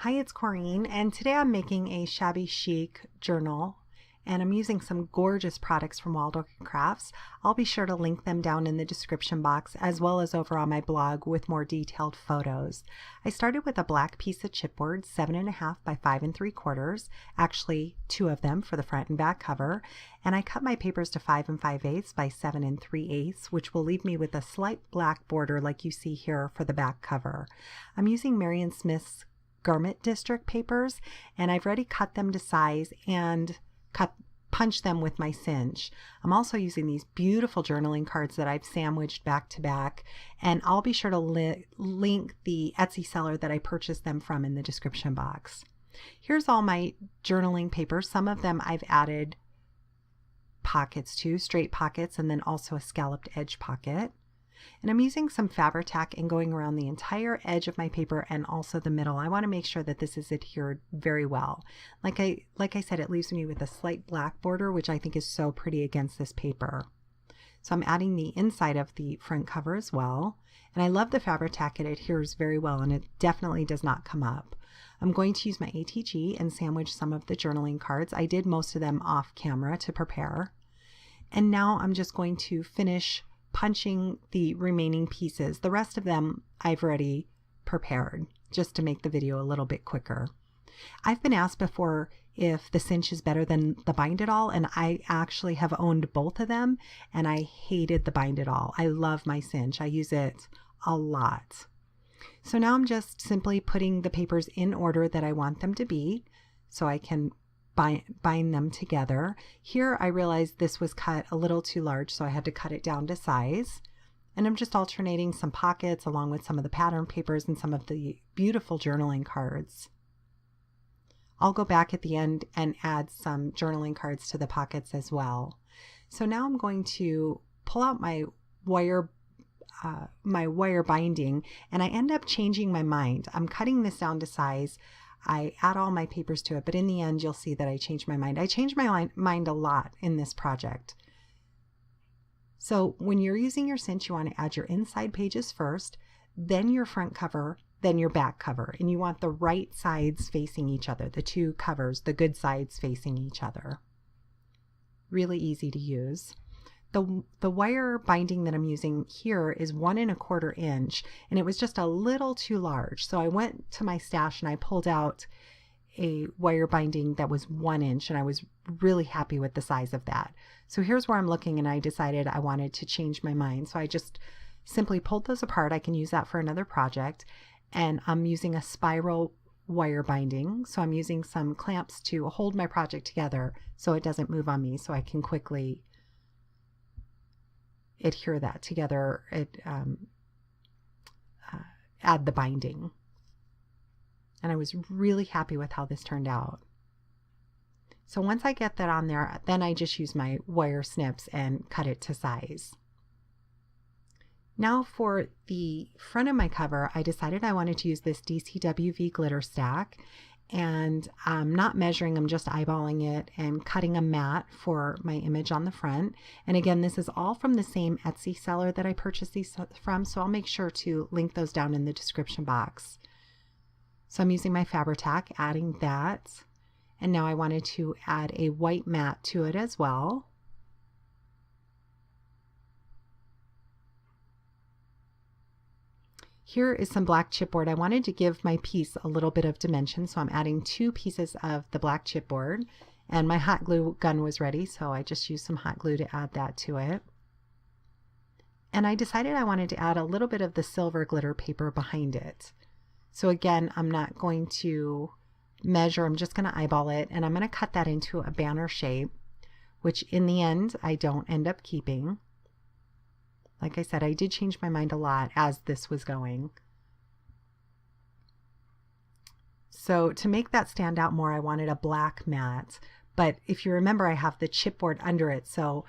Hi, it's Corene, and today I'm making a shabby chic journal, and I'm using some gorgeous products from Wild Orchid Crafts. I'll be sure to link them down in the description box as well as over on my blog with more detailed photos. I started with a black piece of chipboard, 7.5 by 5 3/4, actually 2 of them for the front and back cover, and I cut my papers to 5 5/8 by 7 3/8, which will leave me with a slight black border like you see here for the back cover. I'm using Marion Smith's Garment District papers, and I've already cut them to size and punch them with my cinch. I'm also using these beautiful journaling cards that I've sandwiched back to back, and I'll be sure to link the Etsy seller that I purchased them from in the description box. Here's all my journaling papers. Some of them I've added pockets to, straight pockets, and then also a scalloped edge pocket. And I'm using some Fabri-Tac and going around the entire edge of my paper and also the middle. I want to make sure that this is adhered very well. Like I said, it leaves me with a slight black border, which I think is so pretty against this paper. So I'm adding the inside of the front cover as well. And I love the Fabri-Tac. It adheres very well, and it definitely does not come up. I'm going to use my ATG and sandwich some of the journaling cards. I did most of them off camera to prepare. And now I'm just going to finish punching the remaining pieces. The rest of them I've already prepared just to make the video a little bit quicker. I've been asked before if the cinch is better than the bind it all, and I actually have owned both of them, and I hated the bind it all. I love my cinch. I use it a lot. So now I'm just simply putting the papers in order that I want them to be so I can bind them together. Here I realized this was cut a little too large, so I had to cut it down to size. And I'm just alternating some pockets along with some of the pattern papers and some of the beautiful journaling cards. I'll go back at the end and add some journaling cards to the pockets as well. So now I'm going to pull out my wire binding, and I end up changing my mind. I'm cutting this down to size. I add all my papers to it, but in the end you'll see that I changed my mind. I changed my mind a lot in this project. So when you're using your cinch, you want to add your inside pages first, then your front cover, then your back cover, and you want the right sides facing each other, the two covers, the good sides facing each other. Really easy to use. The wire binding that I'm using here is 1 1/4 inch, and it was just a little too large. So I went to my stash and I pulled out a wire binding that was 1 inch, and I was really happy with the size of that. So here's where I'm looking, and I decided I wanted to change my mind. So I just simply pulled those apart. I can use that for another project, and I'm using a spiral wire binding. So I'm using some clamps to hold my project together so it doesn't move on me, so I can quickly adhere that together, add the binding. And I was really happy with how this turned out. So once I get that on there, then I just use my wire snips and cut it to size. Now for the front of my cover, I decided I wanted to use this DCWV glitter stack, and I'm not measuring, I'm just eyeballing it and cutting a mat for my image on the front. And again, this is all from the same Etsy seller that I purchased these from, so I'll make sure to link those down in the description box. So I'm using my Fabri-Tac, adding that, and now I wanted to add a white mat to it as well. Here is some black chipboard. I wanted to give my piece a little bit of dimension, so I'm adding 2 pieces of the black chipboard, and my hot glue gun was ready, so I just used some hot glue to add that to it. And I decided I wanted to add a little bit of the silver glitter paper behind it. So again, I'm not going to measure, I'm just going to eyeball it, and I'm going to cut that into a banner shape, which in the end I don't end up keeping. Like I said, I did change my mind a lot as this was going. So to make that stand out more, I wanted a black mat. But if you remember, I have the chipboard under it. So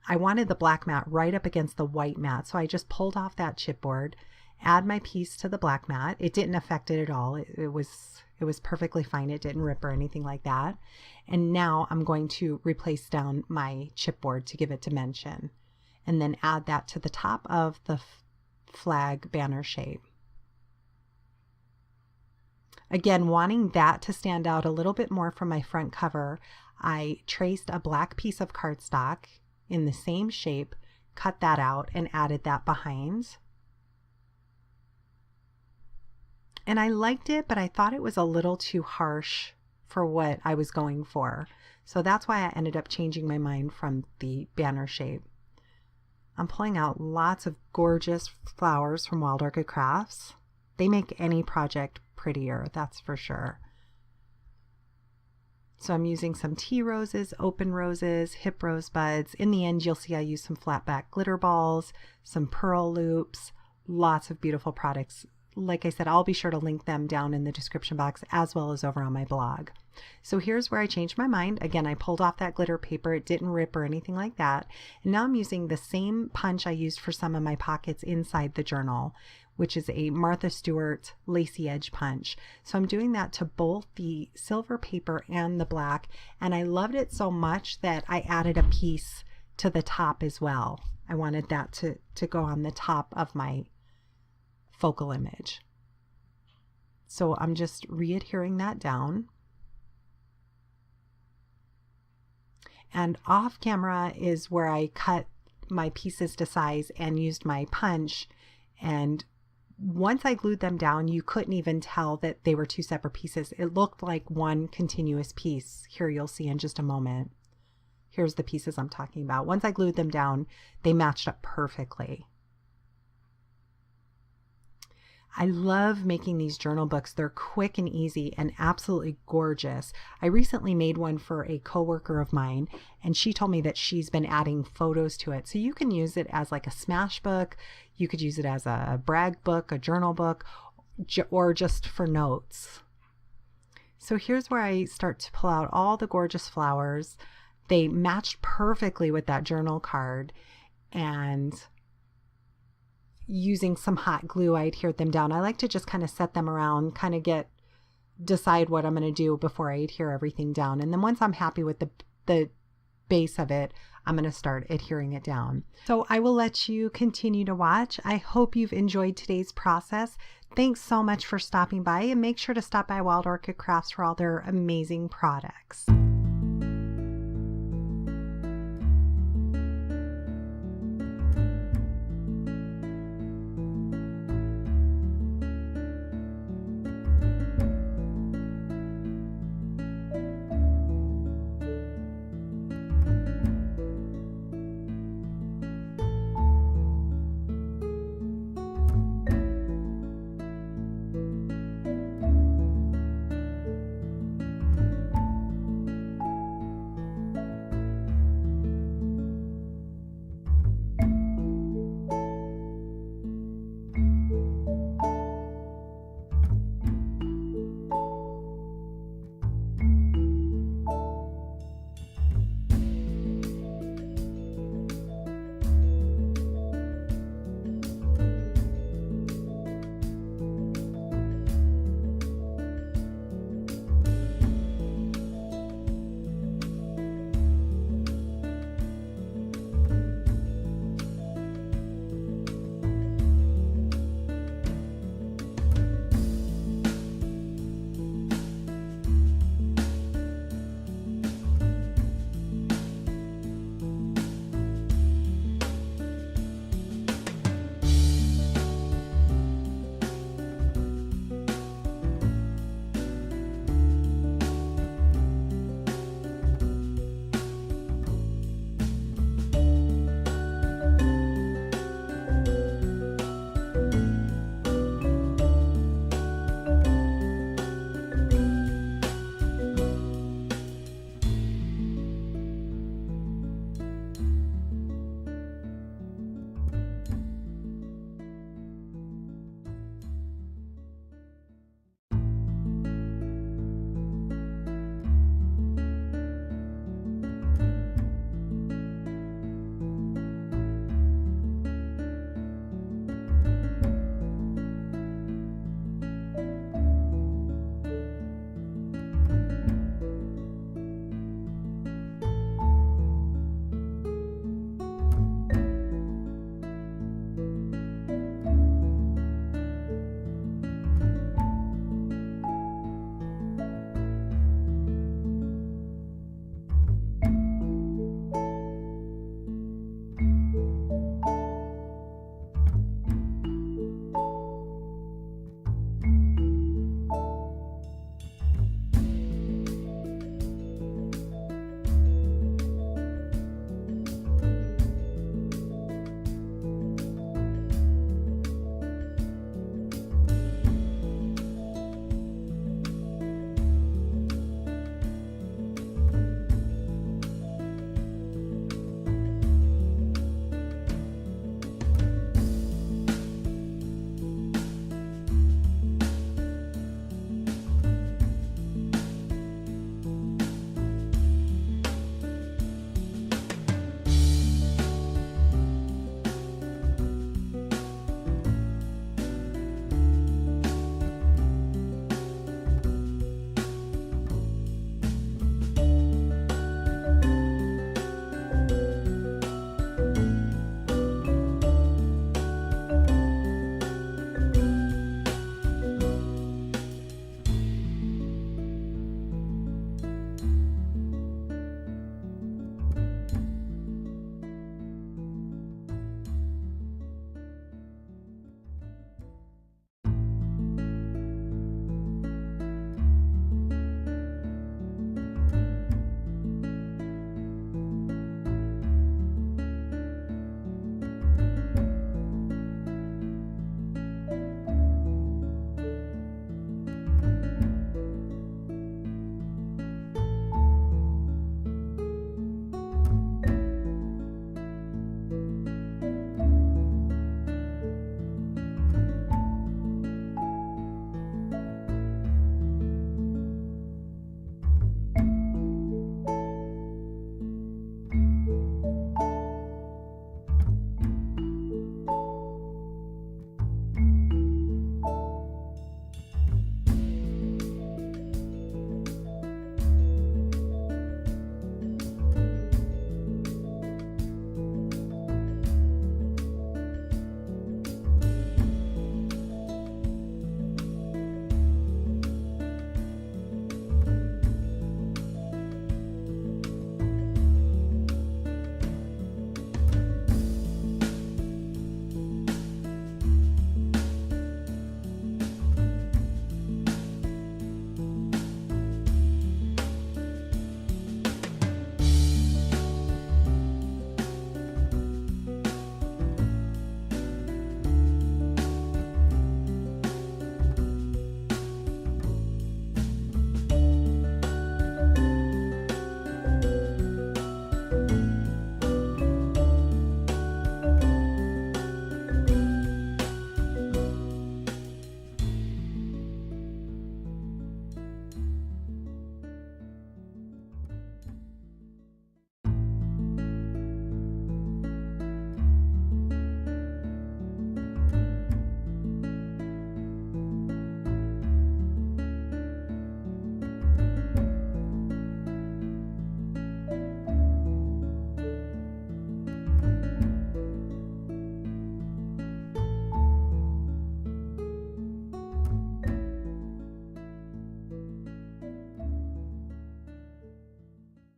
I wanted the black mat right up against the white mat. So I just pulled off that chipboard, add my piece to the black mat. It didn't affect it at all. It was perfectly fine. It didn't rip or anything like that. And now I'm going to replace down my chipboard to give it dimension, and then add that to the top of the flag banner shape. Again, wanting that to stand out a little bit more from my front cover, I traced a black piece of cardstock in the same shape, cut that out, and added that behind. And I liked it, but I thought it was a little too harsh for what I was going for. So that's why I ended up changing my mind from the banner shape. I'm pulling out lots of gorgeous flowers from Wild Orchid Crafts. They make any project prettier, that's for sure. So I'm using some tea roses, open roses, hip rosebuds. In the end, you'll see I use some flat back glitter balls, some pearl loops, lots of beautiful products. Like I said, I'll be sure to link them down in the description box as well as over on my blog. So here's where I changed my mind. Again, I pulled off that glitter paper. It didn't rip or anything like that. And now I'm using the same punch I used for some of my pockets inside the journal, which is a Martha Stewart lacy edge punch. So I'm doing that to both the silver paper and the black. And I loved it so much that I added a piece to the top as well. I wanted that to go on the top of my focal image. So I'm just re-adhering that down. And off camera is where I cut my pieces to size and used my punch. And once I glued them down, you couldn't even tell that they were two separate pieces. It looked like one continuous piece. Here you'll see in just a moment. Here's the pieces I'm talking about. Once I glued them down, they matched up perfectly. I love making these journal books. They're quick and easy and absolutely gorgeous. I recently made one for a coworker of mine, and she told me that she's been adding photos to it. So you can use it as like a smash book. You could use it as a brag book, a journal book, or just for notes. So here's where I start to pull out all the gorgeous flowers. They matched perfectly with that journal card, and using some hot glue, I adhered them down. I like to just kind of set them around, kind of decide what I'm going to do before I adhere everything down. And then once I'm happy with the base of it, I'm going to start adhering it down. So I will let you continue to watch. I hope you've enjoyed today's process. Thanks so much for stopping by, and make sure to stop by Wild Orchid Crafts for all their amazing products.